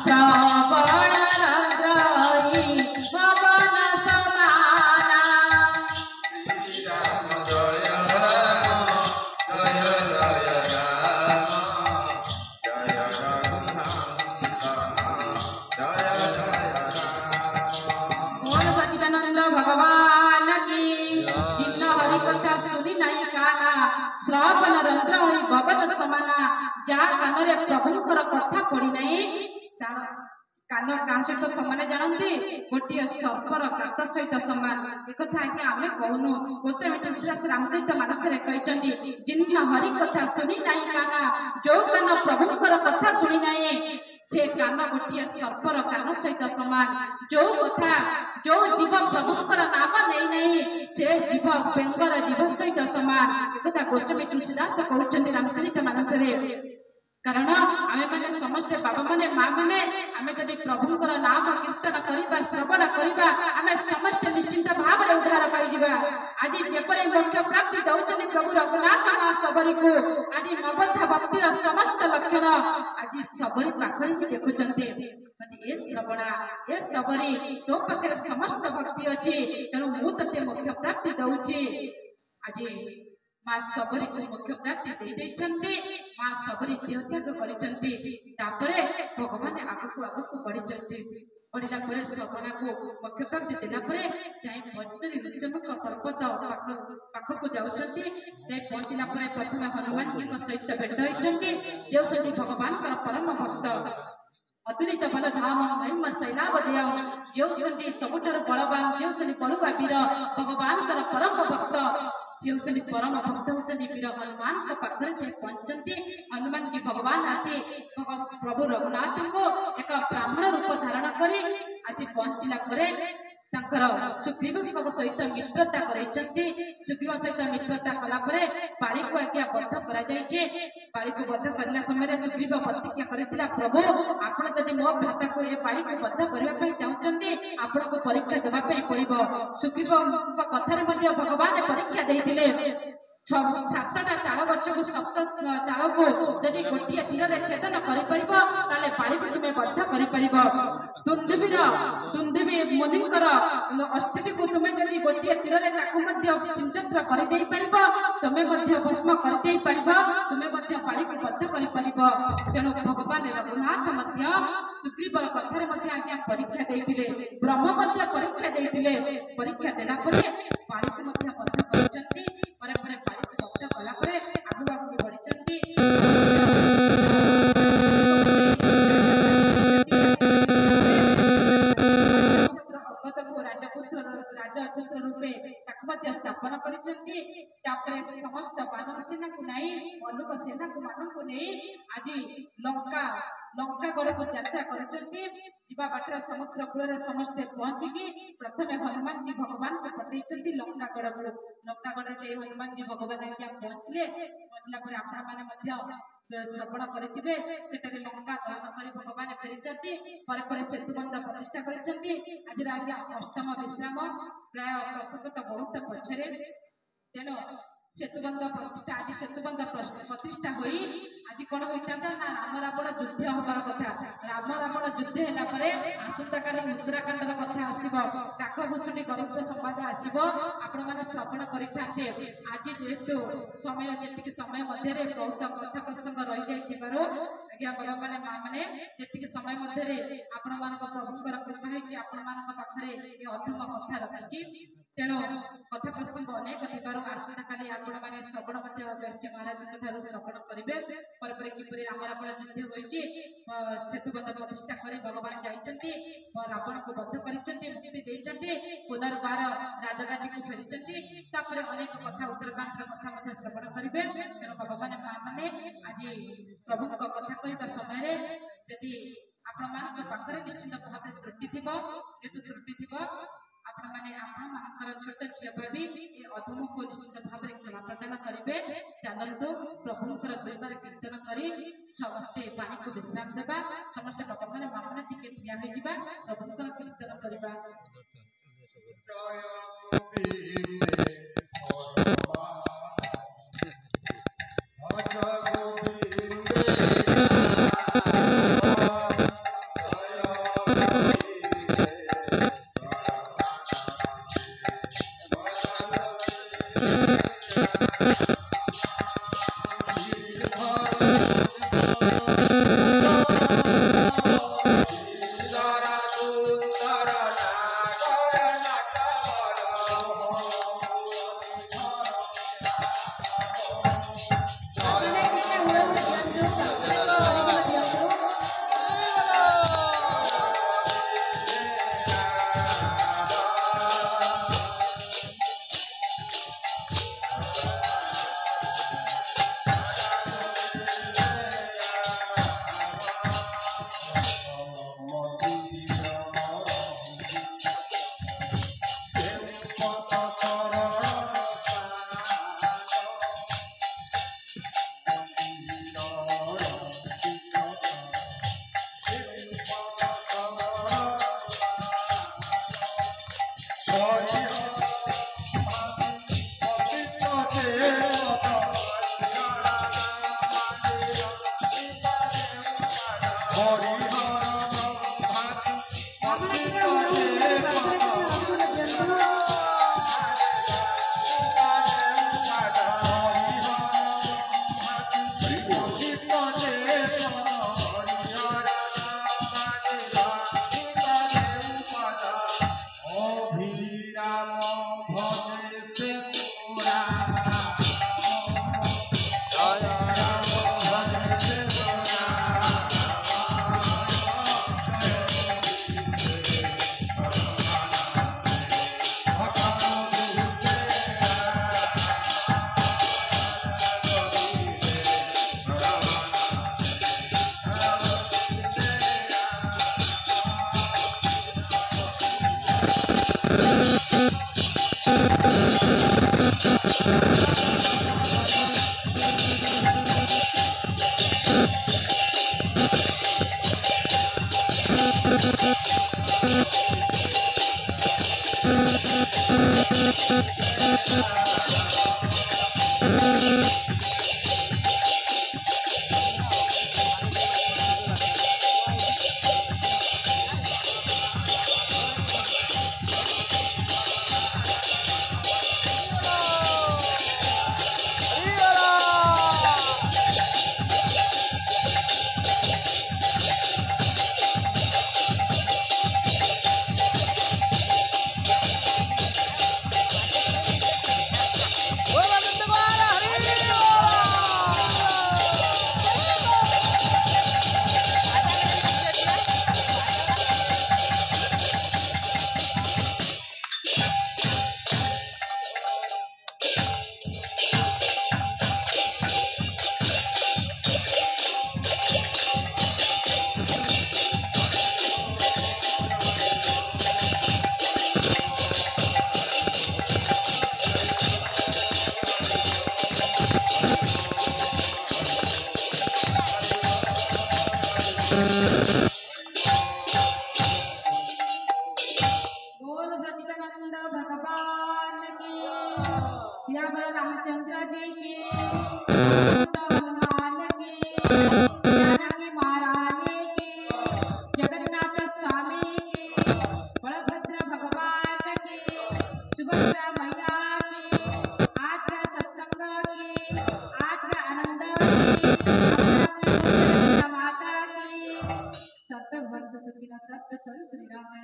श्रवण रंध्रई पवन समाना भगवान की जिन हरि कथा सुनी नहीं काना श्रवण रंध्र होई भगत समाना जा कान प्रभुंकर कथा पड़ी नहीं तार कान क्या सहित समाने जानते गोटे सर्पर कात सहित सामान एक आज्ञा आम कहूनु गोस्वामी तुलसीदास रामचरित मानस कहते जिन हरि कथा शुणी नहीं काना जो कान प्रभुंकर कथा शुणी नहीं से कान गोटे सर्पर कान सहित सामान जो कथा जो जीव प्रभुंकर नाम नहीं नहीं से जीव बेंगर जीव सहित सामान एक गोस्वामी तुलसीदास कहते रामचरित मानस कारण आमे माने समस्त बाबा माने माँ माने आमे जदि प्रभुंकर नाम कीर्तन करिबा श्रवण करिबा आमे समस्त निश्चिंत भाव रे उद्धार पाई जिबा आज जेपरे मोक्ष प्राप्ति दउचनि प्रभु रघुनाथ मां सबरी को आज नवथा भक्तिर समस्त लक्षण आज सबरी पाखरी देखुचंते ए श्रवणा ए सबरी तो पाखरे समस्त भक्ति अछि तेणु मु तते मोक्ष प्राप्ति दउची आज माँ सबरी को मोक्ष प्राप्ति दे देछन्ते माँ सबरी देहत्याग करिसन्ते तापरे भगवान आगु आगु बढ़िसन्ते बढ़िला परे श्रवणा को मोक्ष प्राप्ति देला परे जाई पहुंचि ऋषिमुख पर्वत पाखक जाउसन्ते जाई पहुंचला परे प्रथम हनुमान जी को सहित भेट होइसन्ते जो सती भगवान का परम भक्त अतुलित बल धाम महिमा शैलाव जय जो सती सबुठर बलवान जो सती बलुआ वीर भगवान का परम भक्त जो परम भक्त होती वीर हनुमान को पाखरे पहुंचते हनुमान जी भगवान आसी प्रभु रघुनाथ को एक ब्राह्मण रूप धारण कर आसी पहुंचला सुग्रीव सहित मित्रता करते सुग्रीव सहित मित्रता कलापर पाड़ी को आज्ञा बद्ध पाड़ी को बद्ध करने समय सुग्रीव प्रतिज्ञा करथिला प्रभु आपण जदि मो भ्राता को ए पाड़ी को बद्ध करबा चाहते आपण को परीक्षा देबा पड़िबो सुग्रीव कथार भगवान परीक्षा देइथिले 7टा ताल गछ को 7 ताल को जदि गोटे तीर रे छेदन करि परिबो ताले पाड़ी को तुमे बद्ध करि परिबो तुंदिबी मुनिकर अस्थिति को तुमे जदि गोटे तीर रे ताकु मध्य चिंचत्र करि देई परिबो तुमे मध्य भस्म करि देई परिबो तुमे मध्य पाड़ी को बद्ध करि परिबो तेणु भगवान रघुनाथ मध्य सुग्रीवर कथार मध्य आज्ञा परीक्षा देइथिले ब्रह्म मध्य परीक्षा देइथिले परीक्षा देला परे पाड़ी को मध्य बद्ध करचंती परे परे पाड़ी को बद्ध कला परे आगु आगु बढ़िचंती राजपुत्र रूपे स्थापन करचंती समस्त बानर सेना को नहीं मनुक सेना को मान को नहीं आज लंका गड़ को यात्रा करचंती जीवा बाटर समुद्र कूल समस्ते पहुंचिकी प्रथमे हनुमान जी भगवान को पठेइचंती लंका गड़ जे हनुमान जी भगवान आज्ञा पहुंचला पर आपण माने मध्य श्रवण करथिबे सेटारे लंका दहन करी भगवान फेरिचंती परे परे सेतुबंध प्रतिष्ठा करचंती आज आज्ञा अष्टम विश्राम प्राय प्रसंगत बहुत पछरे तेणु सेतुबंध प्रतिष्ठा आज सेतुबंध प्रतिष्ठा होई आज कौन होता ना राम रावण युद्ध हबार कथा राम रावण युद्ध है आसंता काली मुद्राकांडर कथा आसो काकभूषणी गरीब संवाद आसो आपण मैंने श्रवण करते आज जेहेतु समय जी समय मध्य बहुत कथा प्रसंग रही जाइए आज्ञा बड़ मैंने माँ मैंने जी समय मध्य आपण मान प्रभुंर कृपा होती आपण मान पाखे ये अधम कथा रखी तेणु कथा प्रसंग अनेक आसंता काली आपण मैंने श्रवण व्यस्त महाराज श्रवण करेंगे पर किपरि राम रावण युद्ध होइछि सेतुबंध प्रतिष्ठा कर भगवान जाइछन्ति रावण को बद्ध करिछन्ति मुक्ति देइछन्ति पुनर्बार राजगादी को फेरिछन्ति तापर अनेक कथा उत्तरकांड कथा मध्ये श्रवण करिवे तेणु भगवान माँ माने आज प्रभु को कथा कहवा समय यदि आपण मान पाखरे निश्चित भाव त्रुटि थिबो जेतु त्रुटि थिबो आपण माने आपण मानकर छोट झिया भाभी ए अधम को निश्चित भाव क्षमा प्रदान करेंगे चलतु प्रभुंकर दुईबार कीर्तन करी समस्ते पानी को विश्राम देवा समस्ते बाबा मैंने मामला टिके ठिया होइजिबा प्रभुंकर कीर्तन करबा बोल सच्चिदानंद भगवान की, सियावर रामचंद्र जी की, हनुमान की, जानकी महारानी की, जगन्नाथ स्वामी की, बलभद्र भगवान की, सुभद्रा मैया की, आज का सत्संग की, आज का आनंद की, माता की, सत्य भक्त सुखी सत्य श्री राम।